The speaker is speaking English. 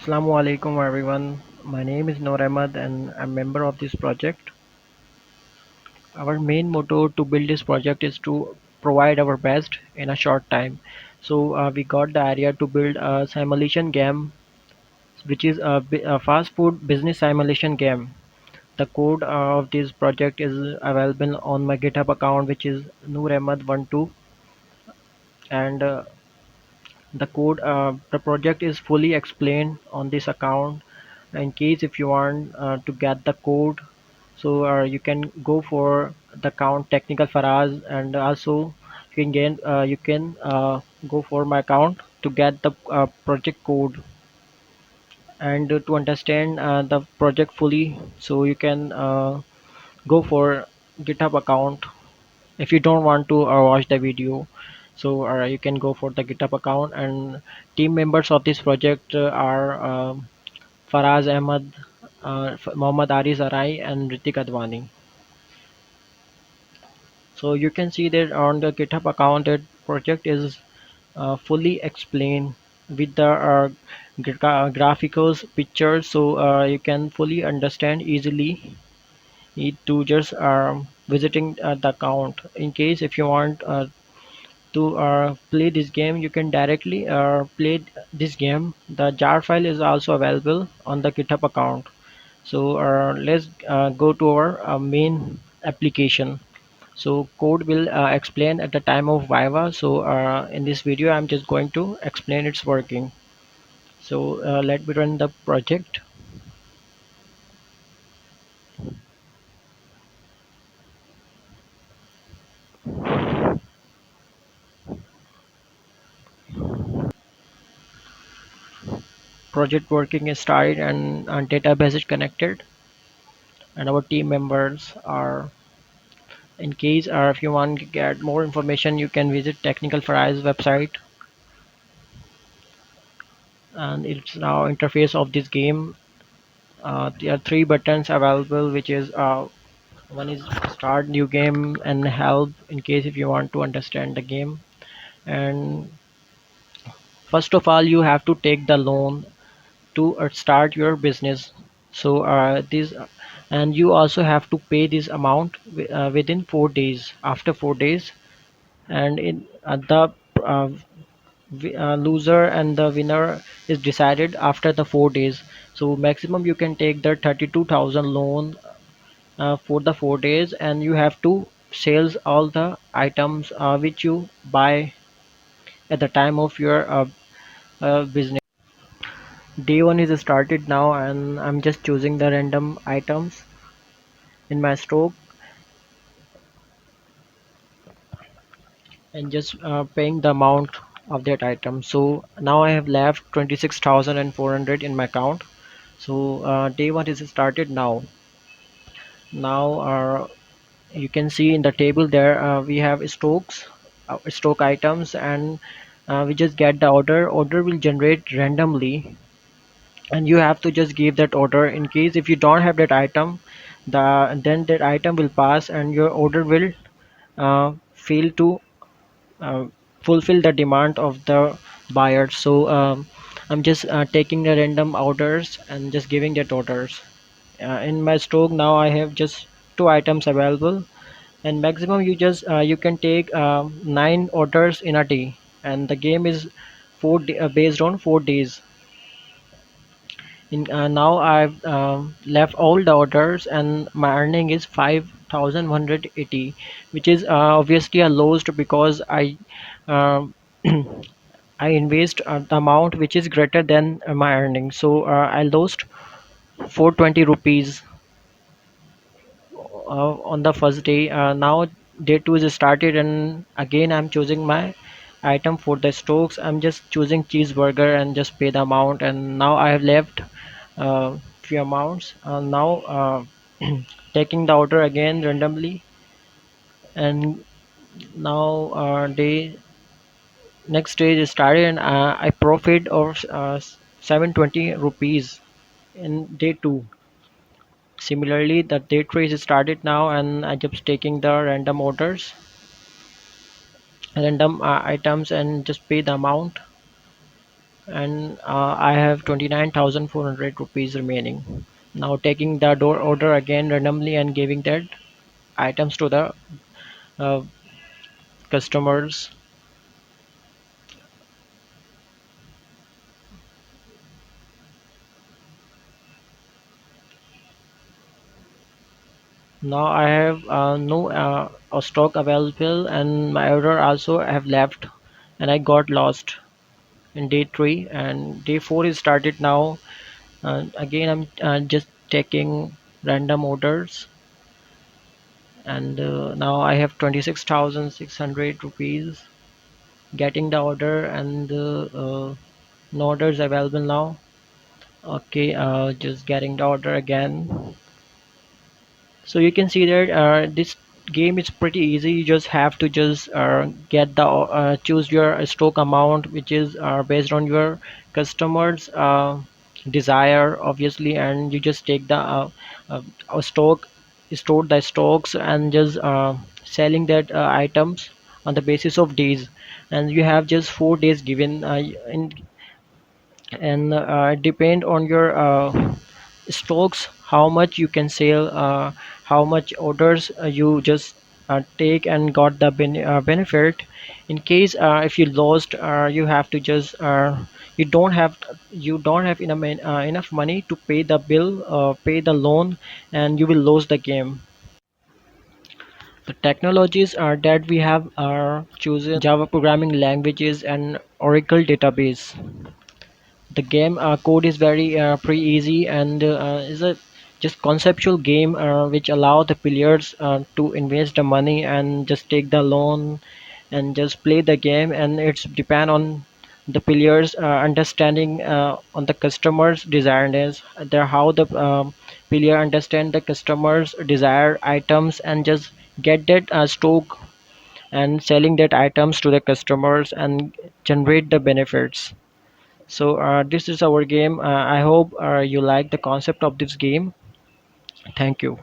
Assalamu alaikum everyone. My name is Noor Ahmed and I'm a member of this project. Our main motto to build this project is to provide our best in a short time. So we got the idea to build a simulation game, which is a fast food business simulation game. The code of this project is available on my GitHub account, which is Noor Ahmed 12, and the project is fully explained on this account. In case if you want to get the code, so you can go for the account technical Faraz, and also you can go for my account to get the project code, and to understand the project fully, so you can go for GitHub account. If you don't want to watch the video, so you can go for the GitHub account. And team members of this project are Faraz Ahmad, Mohammad Ari Zarai, and Ritik Advani. So you can see that on the GitHub account that project is fully explained with the graphicals pictures, so you can fully understand easily. Need to just visiting the account. In case if you want to play this game, you can directly play this game. The jar file is also available on the GitHub account. So let's go to our main application. So code will explain at the time of Viva. So in this video I'm just going to explain its working. So let me run the project. Project working is started, and database is connected, and our team members are. In case or if you want to get more information, you can visit Technical Fry's website. And it's now interface of this game. There are three buttons available, which is one is start new game and help, in case if you want to understand the game. And first of all, you have to take the loan to start your business. So this and you also have to pay this amount within 4 days. After 4 days, and in the uh, loser and the winner is decided after the 4 days. So maximum you can take the 32,000 loan for the 4 days, and you have to sales all the items which you buy at the time of your business. Day one is started now, and I'm just choosing the random items in my stock, and just paying the amount of that item. So now I have left 26,400 in my account. So day one is started now. Now you can see in the table there we have stocks, stock items, and we just get the order will generate randomly, and you have to just give that order. In case if you don't have that item, then that item will pass and your order will fail to uh, fulfill the demand of the buyer. So I'm just taking the random orders and just giving that orders. In my stock now I have just two items available, and maximum you can take 9 orders in a day, and the game is based on 4 days. Now I've left all the orders, and my earning is 5,180, which is obviously a lost because um I invest the amount which is greater than my earnings. So I lost 420 rupees on the first day. Now day two is started, and again I'm choosing my item for the stocks. I'm just choosing cheeseburger and just pay the amount, and now I have left few amounts. Now taking the order again randomly, and now day next day is started, and I profit of 720 rupees in day two. Similarly, the day three is started now, and I just taking the random orders, random items, and just pay the amount. and I have 29,400 rupees remaining. Now taking the door order again randomly and giving that items to the uh, customers. Now I have no stock available, and my order also have left, and I got lost in day three, and day four is started now. Again, I'm just taking random orders, and now I have 26,600 rupees getting the order, and no orders available now. Okay, just getting the order again. So you can see that this game is pretty easy. You just have to just get the choose your stock amount, which is based on your customers desire, obviously, and you just take the stock, store the stocks, and just selling that items on the basis of days. And you have just 4 days given in, and depend on your stocks, how much you can sell, how much orders you just take and got the benefit. In case if you lost, you have to just you don't have enough money to pay the bill, pay the loan, and you will lose the game. The technologies that we have are chosen Java programming languages and Oracle database. The game code is very pretty easy, and is a just conceptual game which allow the players to invest the money and just take the loan and just play the game, and it's depend on the players understanding on the customers desiredness, the how the player understand the customers desire items and just get that stock and selling that items to the customers and generate the benefits. So this is our game. I hope you like the concept of this game. Thank you.